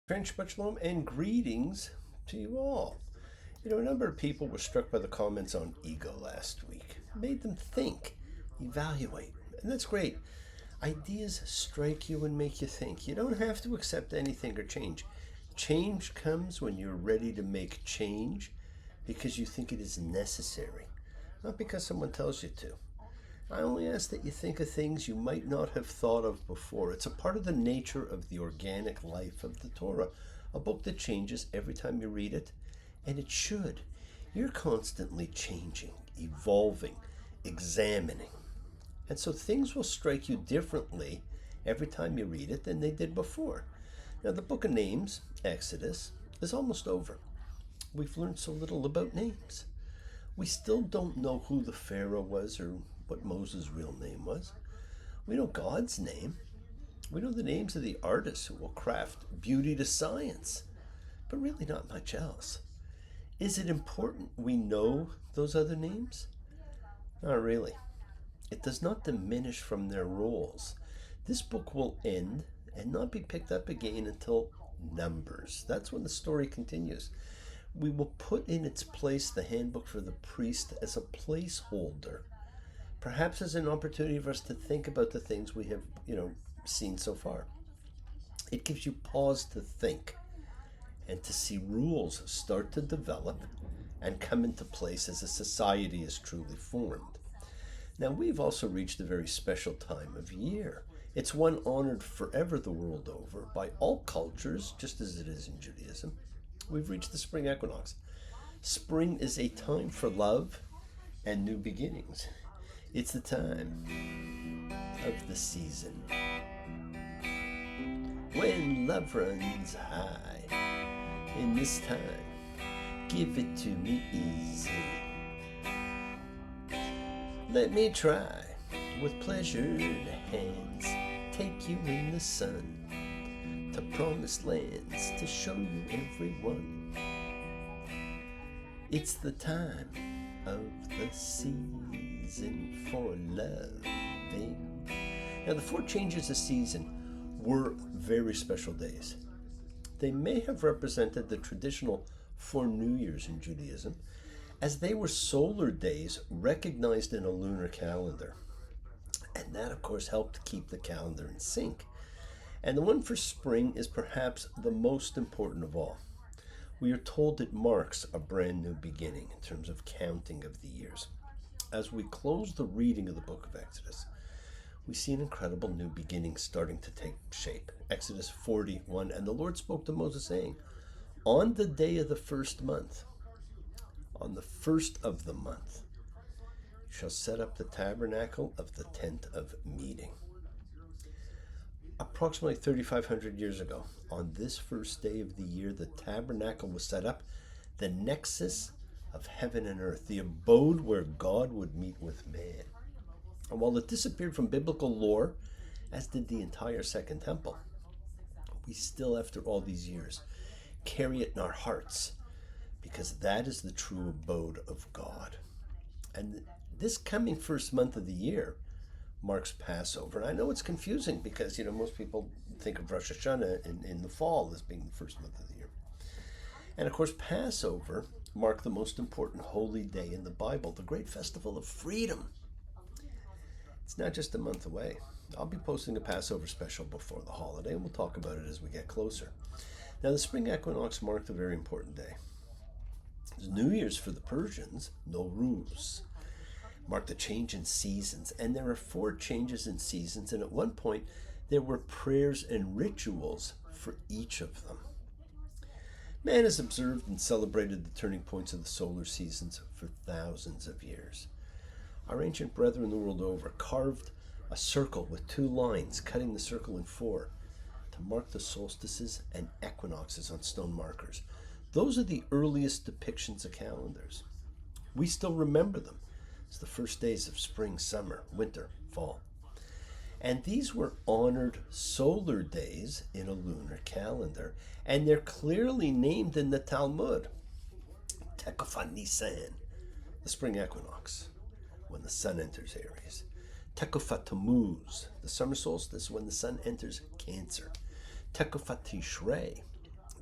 Shabbat Shalom and greetings to you all. A number of people were struck by the comments on ego last week. It made them think, evaluate, and that's great. Ideas strike you and make you think. You don't have to accept anything or change. Change comes when you're ready to make change because you think it is necessary, not because someone tells you to. I only ask that you think of things you might not have thought of before. It's a part of the nature of the organic life of the Torah, a book that changes every time you read it, and it should. You're constantly changing, evolving, examining. And so things will strike you differently every time you read it than they did before. Now, the book of names, Exodus, is almost over. We've learned so little about names. We still don't know who the Pharaoh was or what Moses' real name was. We know God's name. We know the names of the artists who will craft beauty to science, but really not much else. Is it important we know those other names? Not really. It does not diminish from their roles. This book will end and not be picked up again until Numbers. That's when the story continues. We will put in its place the handbook for the priest as a placeholder, perhaps as an opportunity for us to think about the things we have, seen so far. It gives you pause to think and to see rules start to develop and come into place as a society is truly formed. Now, we've also reached a very special time of year. It's one honored forever the world over by all cultures, just as it is in Judaism. We've reached the spring equinox. Spring is a time for love and new beginnings. It's the time of the season when love runs high. In this time, give it to me easy. Let me try with pleasured hands, take you in the sun to promised lands to show you everyone. It's the time of the season for loving. Now, the 4 changes of season were very special days. They may have represented the traditional 4 New Years in Judaism, as they were solar days recognized in a lunar calendar. And that, of course, helped keep the calendar in sync. And the one for spring is perhaps the most important of all. We are told it marks a brand new beginning in terms of counting of the years. As we close the reading of the book of Exodus, we see an incredible new beginning starting to take shape. Exodus 41, and the Lord spoke to Moses, saying, on the day of the first month, on the first of the month, you shall set up the tabernacle of the tent of meeting. Approximately 3,500 years ago, on this first day of the year, the tabernacle was set up, the nexus of heaven and earth, the abode where God would meet with man. And while it disappeared from biblical lore, as did the entire Second Temple, we still, after all these years, carry it in our hearts, because that is the true abode of God. And this coming first month of the year marks Passover. And I know it's confusing because, most people think of Rosh Hashanah in the fall as being the first month of the year. And of course, Passover marked the most important holy day in the Bible, the great festival of freedom. It's not just a month away. I'll be posting a Passover special before the holiday, and we'll talk about it as we get closer. Now, the spring equinox marked a very important day. It's New Year's for the Persians, Nowruz, marked a change in seasons. And there are 4 changes in seasons, and at one point, there were prayers and rituals for each of them. Man has observed and celebrated the turning points of the solar seasons for thousands of years. Our ancient brethren the world over carved a circle with 2 lines, cutting the circle in 4 to mark the solstices and equinoxes on stone markers. Those are the earliest depictions of calendars. We still remember them as the first days of spring, summer, winter, fall. And these were honored solar days in a lunar calendar, and they're clearly named in the Talmud. Tekufah Nisan, the spring equinox, when the sun enters Aries. Tekufah Tammuz, the summer solstice, when the sun enters Cancer. Tekufah Tishrei,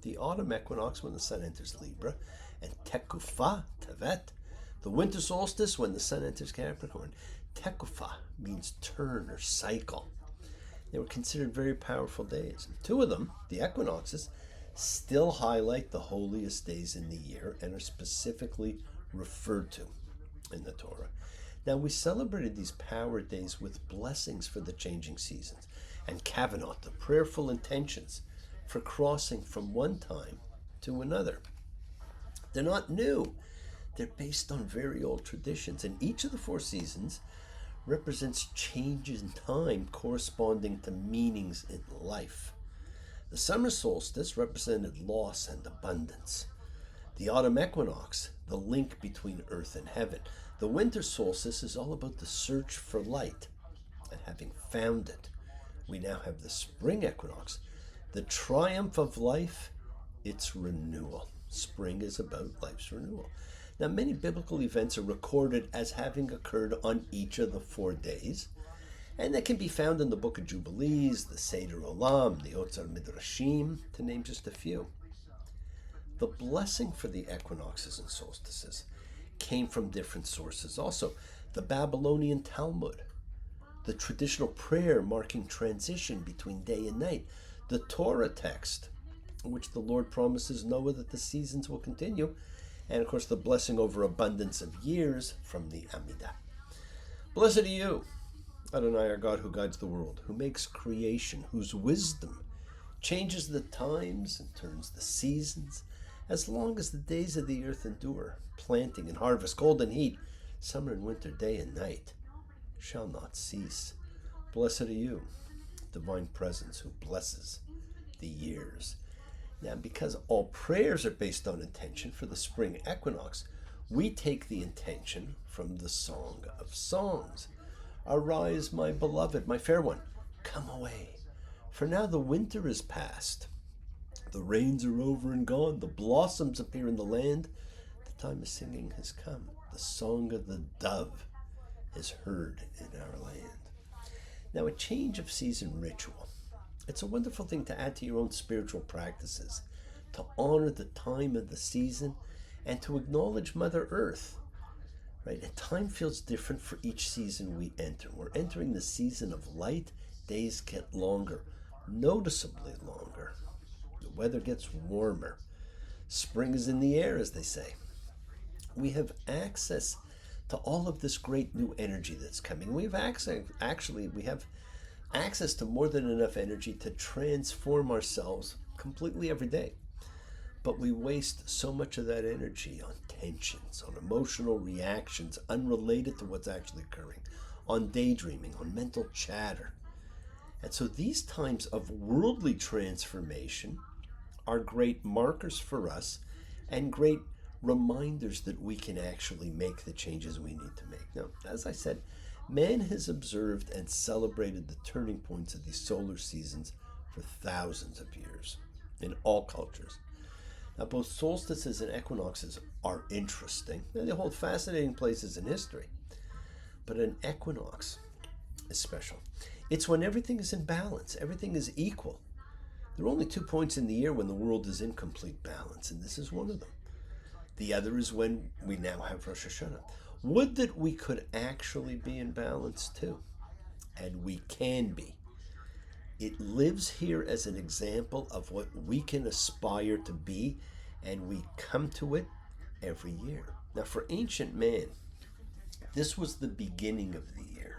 the autumn equinox when the sun enters Libra, and Tekufa, Tevet, the winter solstice when the sun enters Capricorn. Tekufa means turn or cycle. They were considered very powerful days. Two of them, the equinoxes, still highlight the holiest days in the year and are specifically referred to in the Torah. Now, we celebrated these power days with blessings for the changing seasons and kavanot, the prayerful intentions for crossing from one time to another. They're not new. They're based on very old traditions, and each of the four seasons represents changes in time corresponding to meanings in life. The summer solstice represented loss and abundance. The autumn equinox, the link between earth and heaven. The winter solstice is all about the search for light, and having found it, we now have the spring equinox, the triumph of life, its renewal. Spring is about life's renewal. Now, many biblical events are recorded as having occurred on each of the 4 days, and that can be found in the Book of Jubilees, the Seder Olam, the Otzar Midrashim, to name just a few. The blessing for the equinoxes and solstices came from different sources. Also, the Babylonian Talmud, the traditional prayer marking transition between day and night, the Torah text, in which the Lord promises Noah that the seasons will continue, and of course the blessing over abundance of years from the Amidah. Blessed are you, Adonai, our God, who guides the world, who makes creation, whose wisdom changes the times and turns the seasons, as long as the days of the earth endure. Planting and harvest, cold and heat, summer and winter, day and night, shall not cease. Blessed are you, divine presence, who blesses the years. Now, because all prayers are based on intention for the spring equinox, we take the intention from the Song of Songs. Arise, my beloved, my fair one, come away, for now the winter is past. The rains are over and gone, the blossoms appear in the land. The time of singing has come. The song of the dove is heard in our land. Now, a change of season ritual. It's a wonderful thing to add to your own spiritual practices, to honor the time of the season, and to acknowledge Mother Earth. Right? And time feels different for each season we enter. We're entering the season of light. Days get longer, noticeably longer. The weather gets warmer. Spring is in the air, as they say. We have access to all of this great new energy that's coming. We have access to more than enough energy to transform ourselves completely every day. But we waste so much of that energy on tensions, on emotional reactions unrelated to what's actually occurring, on daydreaming, on mental chatter. And so these times of worldly transformation are great markers for us and great reminders that we can actually make the changes we need to make. Now, as I said, man has observed and celebrated the turning points of these solar seasons for thousands of years in all cultures. Now, both solstices and equinoxes are interesting, and they hold fascinating places in history. But an equinox is special. It's when everything is in balance, everything is equal. There are only 2 points in the year when the world is in complete balance, and this is one of them. The other is when we now have Rosh Hashanah. Would that we could actually be in balance too, and we can be. It lives here as an example of what we can aspire to be, and we come to it every year. Now, for ancient man, this was the beginning of the year.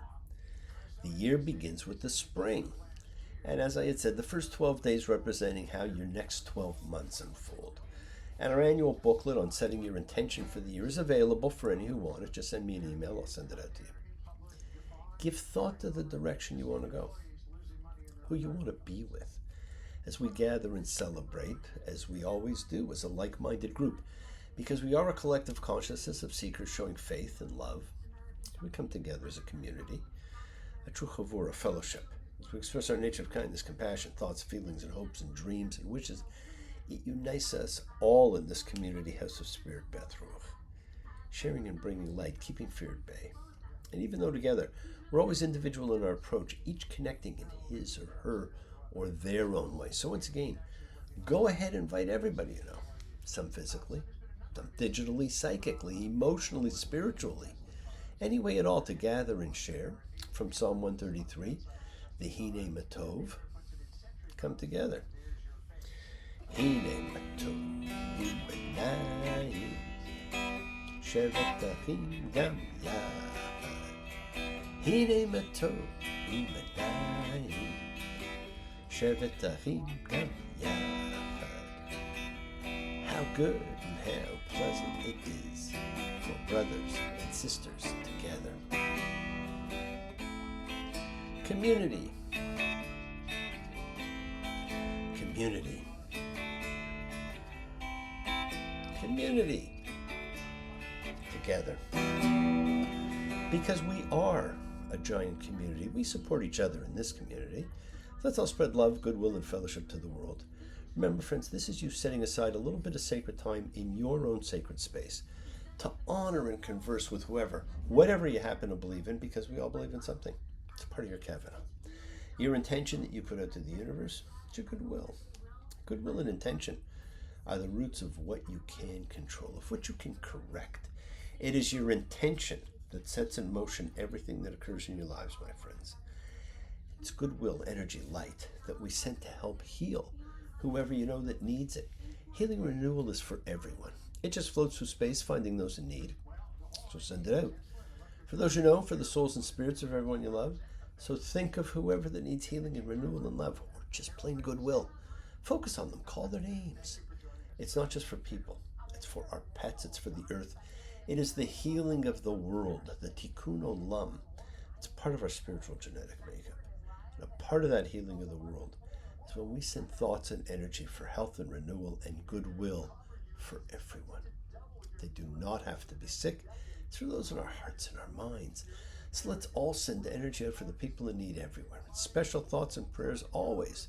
The year begins with the spring. And as I had said, the first 12 days representing how your next 12 months unfold. And our annual booklet on setting your intention for the year is available for any who want it. Just send me an email, I'll send it out to you. Give thought to the direction you want to go, who you want to be with, as we gather and celebrate, as we always do, as a like-minded group, because we are a collective consciousness of seekers showing faith and love. We come together as a community, a true chavur, a fellowship, as we express our nature of kindness, compassion, thoughts, feelings, and hopes, and dreams, and wishes. It unites us all in this community house of Spirit, Beth Ruach, sharing and bringing light, keeping fear at bay. And even though together, we're always individual in our approach, each connecting in his or her or their own way. So once again, Go ahead and invite everybody you know. Some physically, some digitally, psychically, emotionally, spiritually. Any way at all to gather and share. From Psalm 133, the Hine Matov. Come together. Hine Matov, Umanai, Shevet Achim Gam Yahad. Hine Matov, Umanai, Shevet Achim Gam Yahad. How good and how pleasant it is for brothers and sisters together. Community. Community. Community. Together. Because we are a giant community. We support each other in this community. Let's all spread love, goodwill, and fellowship to the world. Remember, friends, this is you setting aside a little bit of sacred time in your own sacred space to honor and converse with whoever, whatever you happen to believe in, because we all believe in something. It's part of your kavanah. Your intention that you put out to the universe, it's your goodwill. Goodwill and intention are the roots of what you can control, of what you can correct. It is your intention that sets in motion everything that occurs in your lives, my friends. It's goodwill, energy, light that we send to help heal whoever you know that needs it. Healing renewal is for everyone. It just floats through space, finding those in need. So send it out. For those you know, for the souls and spirits of everyone you love. So think of whoever that needs healing and renewal and love, or just plain goodwill. Focus on them. Call their names. It's not just for people. It's for our pets. It's for the earth. It is the healing of the world, the tikkun olam. It's part of our spiritual genetic makeup. And a part of that healing of the world is when we send thoughts and energy for health and renewal and goodwill for everyone. They do not have to be sick. It's for those in our hearts and our minds. So let's all send energy out for the people in need everywhere. Special thoughts and prayers always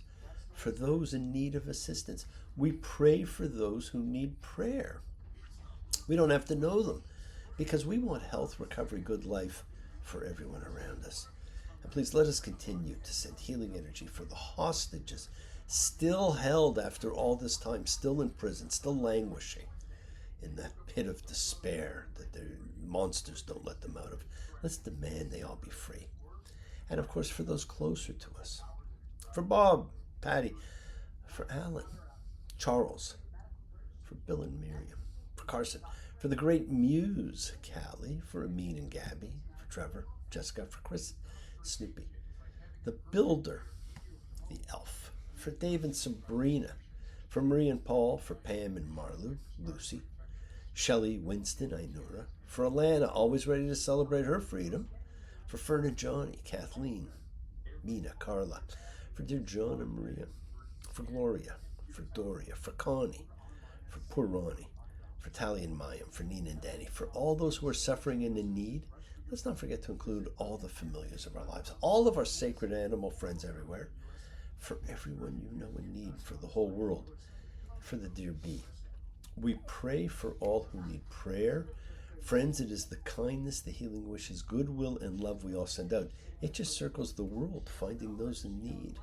for those in need of assistance. We pray for those who need prayer. We don't have to know them because we want health, recovery, good life for everyone around us. And please let us continue to send healing energy for the hostages still held after all this time, still in prison, still languishing in that pit of despair that the monsters don't let them out of. Let's demand they all be free. And of course, for those closer to us, for Bob, Patty, for Alan, Charles, for Bill and Miriam, for Carson, for the great muse, Callie, for Amin and Gabby, for Trevor, Jessica, for Chris, Snoopy, the builder, the elf, for Dave and Sabrina, for Marie and Paul, for Pam and Marlu, Lucy, Shelley, Winston, Ainura, for Alana, always ready to celebrate her freedom, for Fern and Johnny, Kathleen, Mina, Carla, for dear John and Maria, for Gloria, for Doria, for Connie, for poor Ronnie, for Tally and Mayim, for Nina and Danny, for all those who are suffering and in need. Let's not forget to include all the familiars of our lives, all of our sacred animal friends everywhere, for everyone you know in need, for the whole world, for the dear bee. We pray for all who need prayer. Friends, it is the kindness, the healing wishes, goodwill, and love we all send out. It just circles the world, finding those in need.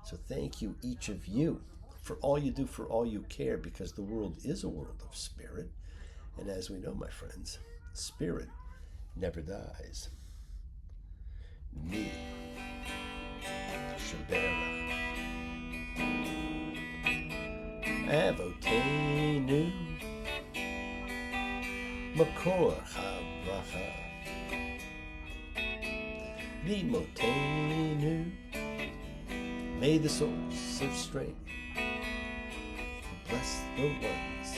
So thank you, each of you, for all you do, for all you care, because the world is a world of spirit. And as we know, my friends, spirit never dies. Me. Shabbat. Avotenu. Makor HaBracha. Limotenu. May the source of strength bless the ones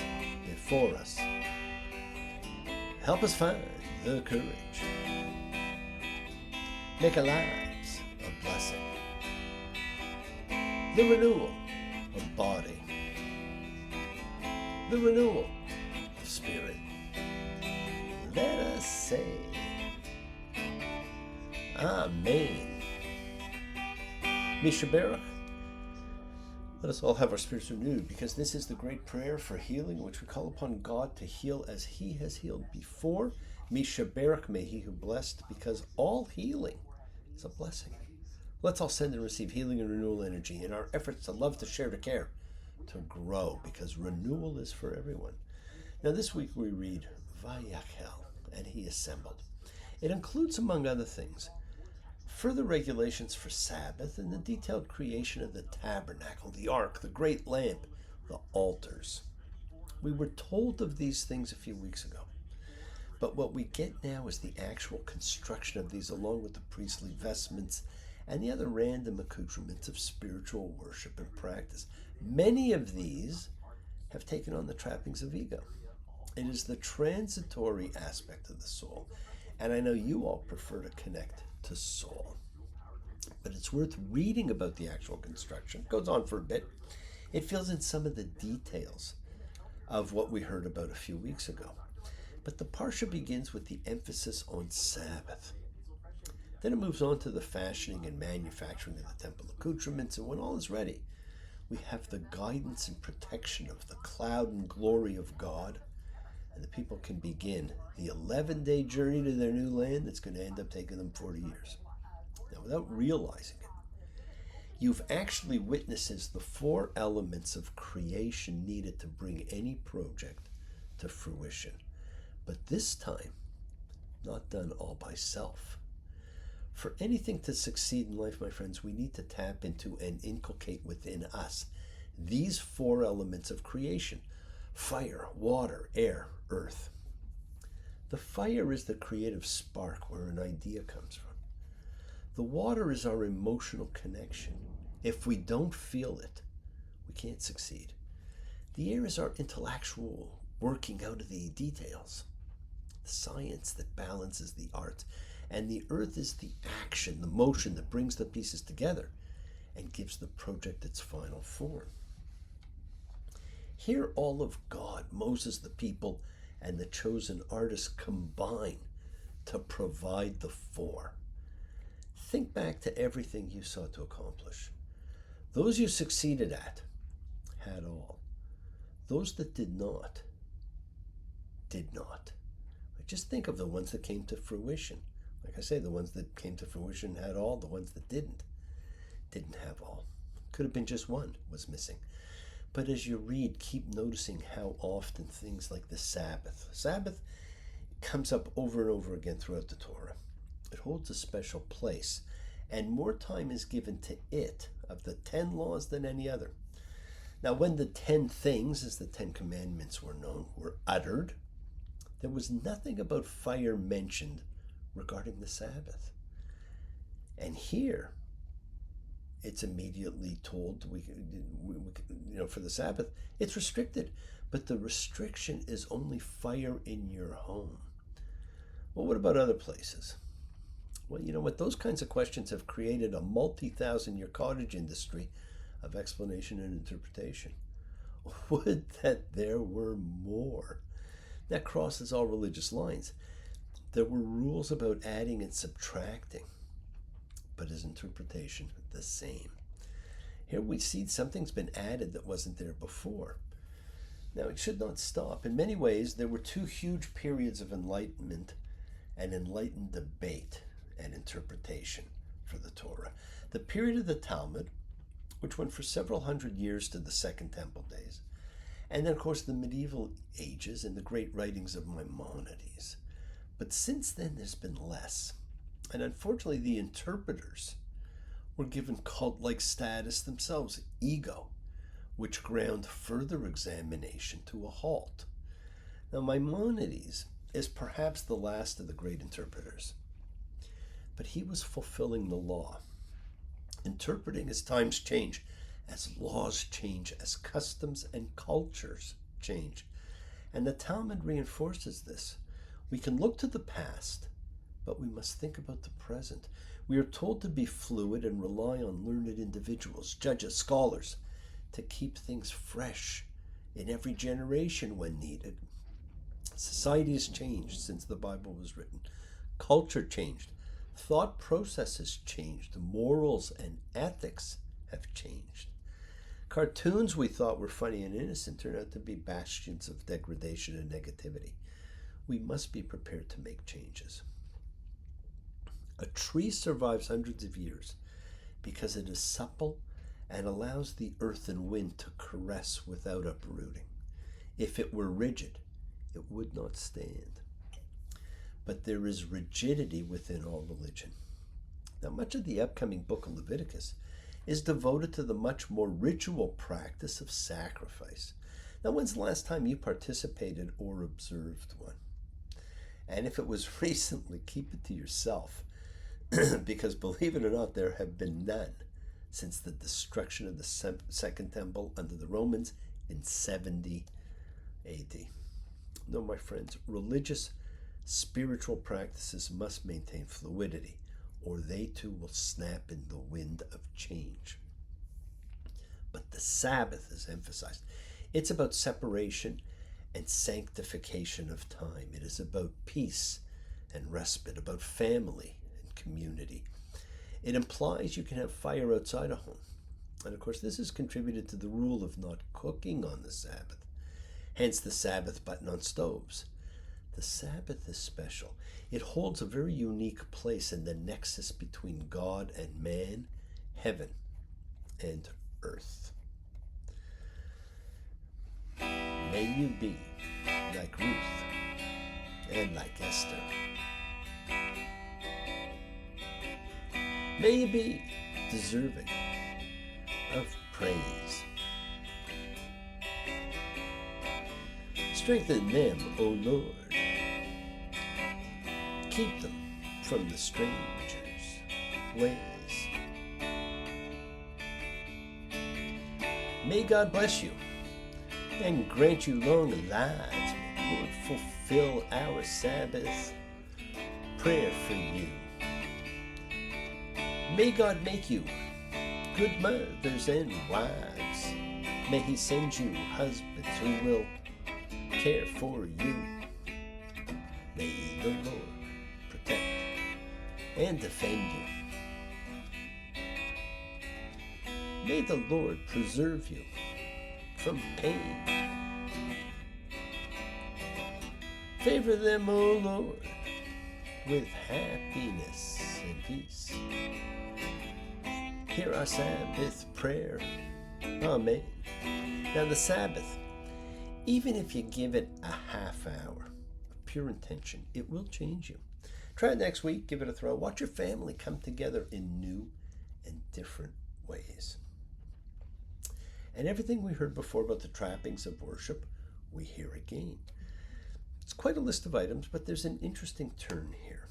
before us. Help us find the courage. Make our lives a blessing. The renewal of body. The renewal of spirit. Let us say, Amen. Mishaberach. Let us all have our spirits renewed, because this is the great prayer for healing, which we call upon God to heal as He has healed before. Mishaberach, may He who blessed, because all healing is a blessing. Let's all send and receive healing and renewal energy in our efforts to love, to share, to care to grow, because renewal is for everyone. Now this week we read Vayakhel, and he assembled. It includes, among other things, further regulations for Sabbath and the detailed creation of the tabernacle, the ark, the great lamp, the altars. We were told of these things a few weeks ago. But what we get now is the actual construction of these, along with the priestly vestments and the other random accoutrements of spiritual worship and practice. Many of these have taken on the trappings of ego. It is the transitory aspect of the soul, and I know you all prefer to connect to soul. But it's worth reading about the actual construction. It goes on for a bit. It fills in some of the details of what we heard about a few weeks ago. But the Parsha begins with the emphasis on Sabbath. Then it moves on to the fashioning and manufacturing of the temple accoutrements, and when all is ready, we have the guidance and protection of the cloud and glory of God, and the people can begin the 11-day journey to their new land that's going to end up taking them 40 years. Now, without realizing it, you've actually witnessed the 4 elements of creation needed to bring any project to fruition. But this time, not done all by self. For anything to succeed in life, my friends, we need to tap into and inculcate within us these 4 elements of creation: fire, water, air, earth. The fire is the creative spark where an idea comes from. The water is our emotional connection. If we don't feel it, we can't succeed. The air is our intellectual working out of the details, the science that balances the art, and the earth is the action, the motion that brings the pieces together and gives the project its final form. Here all of God, Moses, the people, and the chosen artists combine to provide the 4. Think back to everything you sought to accomplish. Those you succeeded at had all. Those that did not, did not. Just think of the ones that came to fruition. Like I say, the ones that came to fruition had all. The ones that didn't have all. Could have been just one was missing. But as you read, keep noticing how often things like the Sabbath comes up over and over again throughout the Torah. It holds a special place, and more time is given to it of the 10 laws than any other. Now, when the 10 things, as the 10 commandments were known, were uttered, there was nothing about fire mentioned regarding the Sabbath. And here, it's immediately told, for the Sabbath, it's restricted. But the restriction is only fire in your home. Well, what about other places? Well, you know what? Those kinds of questions have created a multi-thousand-year cottage industry of explanation and interpretation. Would that there were more. That crosses all religious lines. There were rules about adding and subtracting, but his interpretation the same. Here we see something's been added that wasn't there before. Now, it should not stop. In many ways, there were 2 huge periods of enlightenment and enlightened debate and interpretation for the Torah. The period of the Talmud, which went for several hundred years to the Second Temple days, and then, of course, the medieval ages and the great writings of Maimonides. But since then, there's been less. And unfortunately, the interpreters were given cult-like status themselves, ego, which ground further examination to a halt. Now, Maimonides is perhaps the last of the great interpreters, but he was fulfilling the law, interpreting as times change, as laws change, as customs and cultures change. And the Talmud reinforces this. We can look to the past, but we must think about the present. We are told to be fluid and rely on learned individuals, judges, scholars, to keep things fresh in every generation when needed. Society has changed since the Bible was written. Culture changed. Thought processes changed. Morals and ethics have changed. Cartoons we thought were funny and innocent turn out to be bastions of degradation and negativity. We must be prepared to make changes. A tree survives hundreds of years because it is supple and allows the earth and wind to caress without uprooting. If it were rigid, it would not stand. But there is rigidity within all religion. Now, much of the upcoming book of Leviticus is devoted to the much more ritual practice of sacrifice. Now, when's the last time you participated or observed one? And if it was recently, keep it to yourself, because believe it or not, there have been none since the destruction of the Second Temple under the Romans in 70 AD. No, my friends, religious, spiritual practices must maintain fluidity, or they too will snap in the wind of change. But the Sabbath is emphasized. It's about separation and sanctification of time. It is about peace and respite, about family and community. It implies you can have fire outside a home. And of course, this has contributed to the rule of not cooking on the Sabbath, hence the Sabbath button on stoves. The Sabbath is special. It holds a very unique place in the nexus between God and man, heaven and earth. May you be like Ruth and like Esther. May you be deserving of praise. Strengthen them, O Lord. Keep them from the stranger's ways. May God bless you and grant you long lives. May the Lord fulfill our Sabbath prayer for you. May God make you good mothers and wives. May He send you husbands who will care for you. May the Lord protect and defend you. May the Lord preserve you from pain. Favor them, O Lord, with happiness and peace. Hear our Sabbath prayer. Amen. Now the Sabbath, even if you give it a half hour of pure intention, it will change you. Try it next week. Give it a throw. Watch your family come together in new and different ways. And everything we heard before about the trappings of worship, we hear again. It's quite a list of items, but there's an interesting turn here.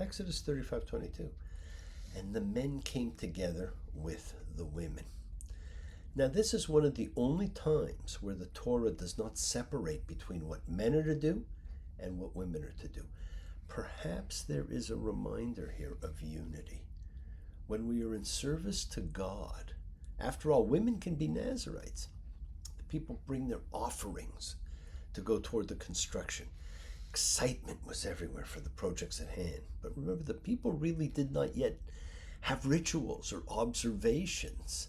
Exodus 35:22. And the men came together with the women. Now, this is one of the only times where the Torah does not separate between what men are to do and what women are to do. Perhaps there is a reminder here of unity. When we are in service to God, after all, women can be Nazarites. The people bring their offerings to go toward the construction. Excitement was everywhere for the projects at hand. But remember, the people really did not yet have rituals or observations.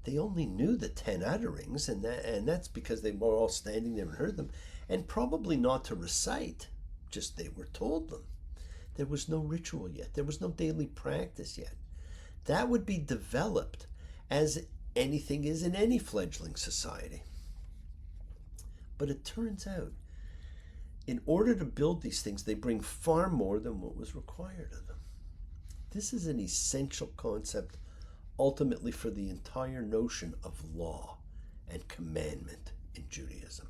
They only knew the 10 utterings, and that's because they were all standing there and heard them, and probably not to recite, just they were told them. There was no ritual yet. There was no daily practice yet. That would be developed as anything is in any fledgling society. But it turns out, in order to build these things, they bring far more than what was required of them. This is an essential concept ultimately for the entire notion of law and commandment in Judaism.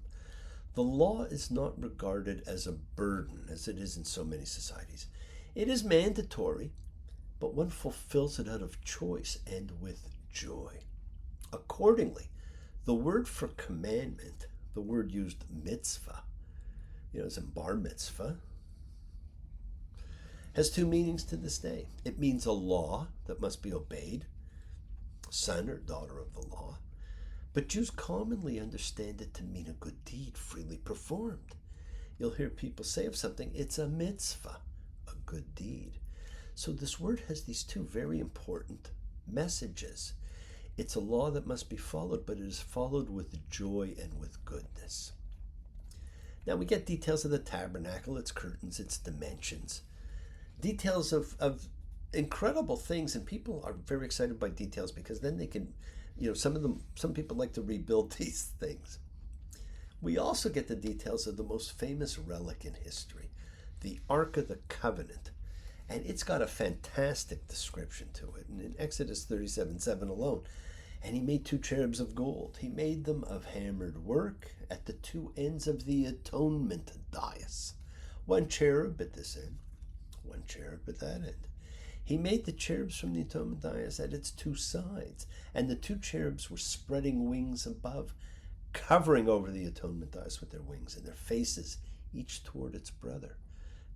The law is not regarded as a burden as it is in so many societies. It is mandatory, but one fulfills it out of choice and with joy. Accordingly, the word for commandment, the word used mitzvah, as in bar mitzvah, has two meanings to this day. It means a law that must be obeyed, son or daughter of the law, but Jews commonly understand it to mean a good deed freely performed. You'll hear people say of something, it's a mitzvah, a good deed. So this word has these two very important messages. It's a law that must be followed, but it is followed with joy and with goodness. Now we get details of the tabernacle, its curtains, its dimensions. Details of incredible things, and people are very excited by details because then they can, some people like to rebuild these things. We also get the details of the most famous relic in history, the Ark of the Covenant. And it's got a fantastic description to it. And in Exodus 37:7 alone, and he made 2 cherubs of gold. He made them of hammered work at the 2 ends of the atonement dais. 1 cherub at this end, 1 cherub at that end. He made the cherubs from the atonement dais at its 2 sides, and the 2 cherubs were spreading wings above, covering over the atonement dais with their wings, and their faces each toward its brother.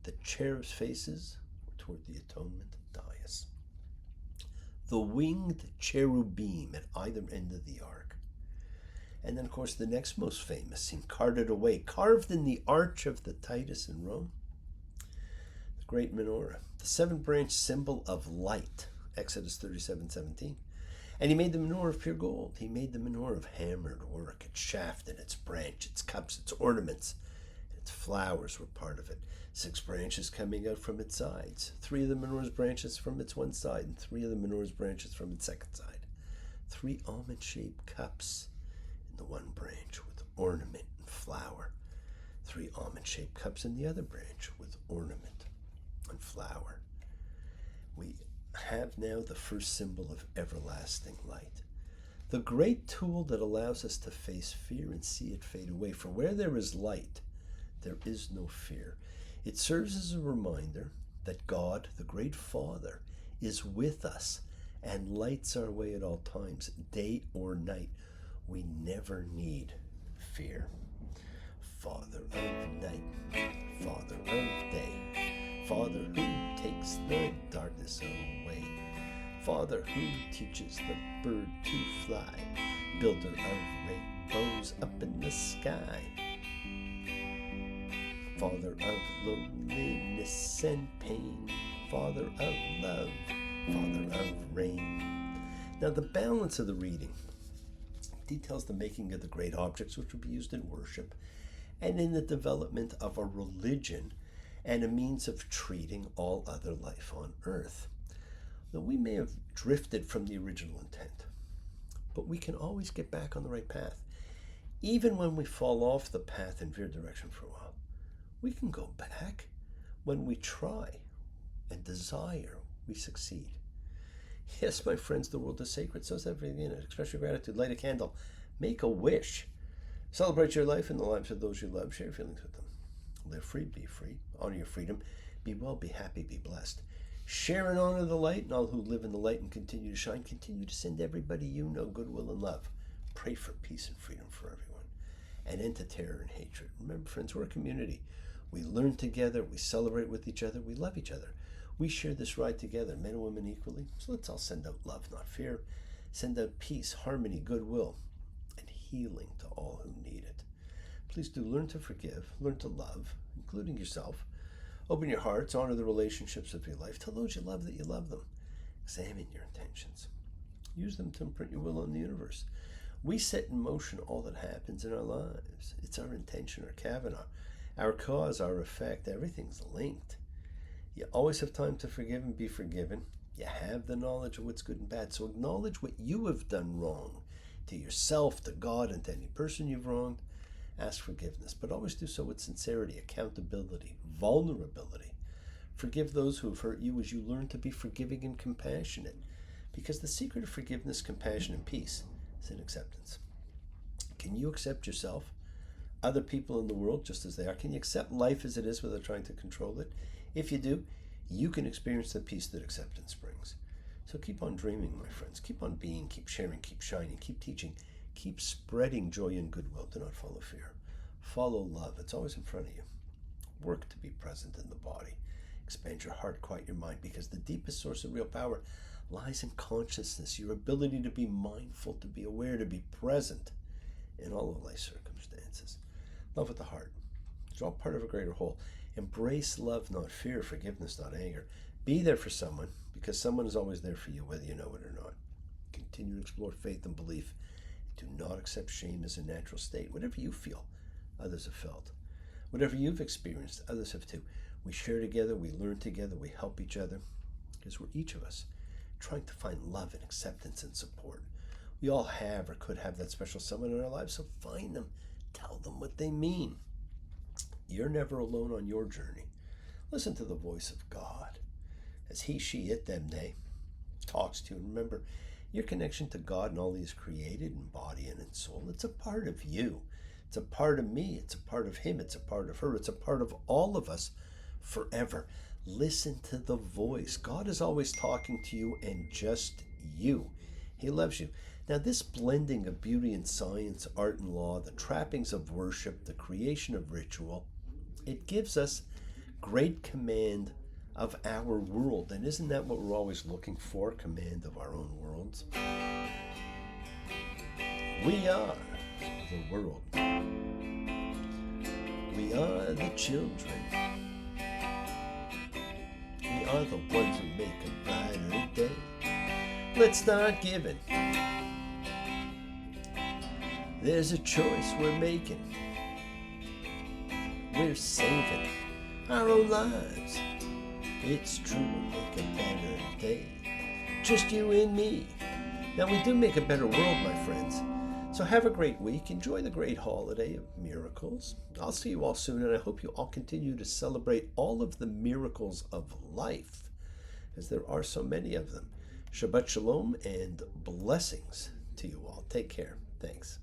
The cherubs' faces were toward the atonement dais. The winged cherubim at either end of the ark. And then, of course, the next most famous scene, carted away, carved in the arch of the Titus in Rome, the great menorah, the 7-branch symbol of light, Exodus 37:17. And he made the menorah of pure gold. He made the menorah of hammered work, its shaft and its branch, its cups, its ornaments, and its flowers were part of it. 6 branches coming out from its sides. 3 of the menorah's branches from its one side, and 3 of the menorah's branches from its second side. 3 almond-shaped cups in the one branch with ornament and flower. 3 almond-shaped cups in the other branch with ornament and flower. We have now the first symbol of everlasting light. The great tool that allows us to face fear and see it fade away. For where there is light, there is no fear. It serves as a reminder that God, the great Father, is with us and lights our way at all times, day or night. We never need fear. Father of night, Father of day, Father who takes the darkness away, Father who teaches the bird to fly, builder of rainbows up in the sky, Father of loneliness and pain, Father of love, Father of rain. Now the balance of the reading details the making of the great objects which will be used in worship and in the development of a religion and a means of treating all other life on earth. Though we may have drifted from the original intent, but we can always get back on the right path. Even when we fall off the path and veer direction for a while, we can go back. When we try and desire, we succeed. Yes, my friends, the world is sacred, so is everything in it. Express your gratitude, light a candle, make a wish, celebrate your life and the lives of those you love, share your feelings with them. Live free, be free, honor your freedom, be well, be happy, be blessed. Share and honor the light, and all who live in the light and continue to shine, continue to send everybody you know goodwill and love. Pray for peace and freedom for everyone, and end to terror and hatred. Remember, friends, we're a community. We learn together, we celebrate with each other, we love each other. We share this ride together, men and women equally. So let's all send out love, not fear. Send out peace, harmony, goodwill, and healing to all who need it. Please do learn to forgive, learn to love, including yourself. Open your hearts, honor the relationships of your life. Tell those you love that you love them. Examine your intentions. Use them to imprint your will on the universe. We set in motion all that happens in our lives. It's our intention, our Kavanaugh, our cause, our effect. Everything's linked. You always have time to forgive and be forgiven. You have the knowledge of what's good and bad. So acknowledge what you have done wrong to yourself, to God, and to any person you've wronged. Ask forgiveness, but always do so with sincerity, accountability, vulnerability. Forgive those who have hurt you as you learn to be forgiving and compassionate, because the secret of forgiveness, compassion, and peace is in acceptance. Can you accept yourself, other people in the world just as they are? Can you accept life as it is without trying to control it? If you do, you can experience the peace that acceptance brings. So keep on dreaming, my friends. Keep on being, keep sharing, keep shining, keep teaching. Keep spreading joy and goodwill. Do not follow fear. Follow love. It's always in front of you. Work to be present in the body. Expand your heart, quiet your mind, because the deepest source of real power lies in consciousness, your ability to be mindful, to be aware, to be present in all of life's circumstances. Love with the heart. It's all part of a greater whole. Embrace love, not fear, forgiveness, not anger. Be there for someone, because someone is always there for you, whether you know it or not. Continue to explore faith and belief. Do not accept shame as a natural state. Whatever you feel, others have felt. Whatever you've experienced, others have too. We share together, we learn together, we help each other. because we're each of us trying to find love and acceptance and support. We all have or could have that special someone in our lives, so find them, tell them what they mean. You're never alone on your journey. Listen to the voice of God as he, she, it, them, they talks to you. And remember, your connection to God and all he has created in body and in soul, it's a part of you. It's a part of me. It's a part of him. It's a part of her. It's a part of all of us forever. Listen to the voice. God is always talking to you and just you. He loves you. Now, this blending of beauty and science, art and law, the trappings of worship, the creation of ritual, it gives us great command of our world. And isn't that what we're always looking for? Command of our own worlds. We are the world. We are the children. We are the ones who make a brighter day. Let's start giving. There's a choice we're making. We're saving our own lives. It's true, we'll make a better day. Just you and me. Now we do make a better world, my friends. So have a great week. Enjoy the great holiday of miracles. I'll see you all soon, and I hope you all continue to celebrate all of the miracles of life, as there are so many of them. Shabbat shalom and blessings to you all. Take care. Thanks.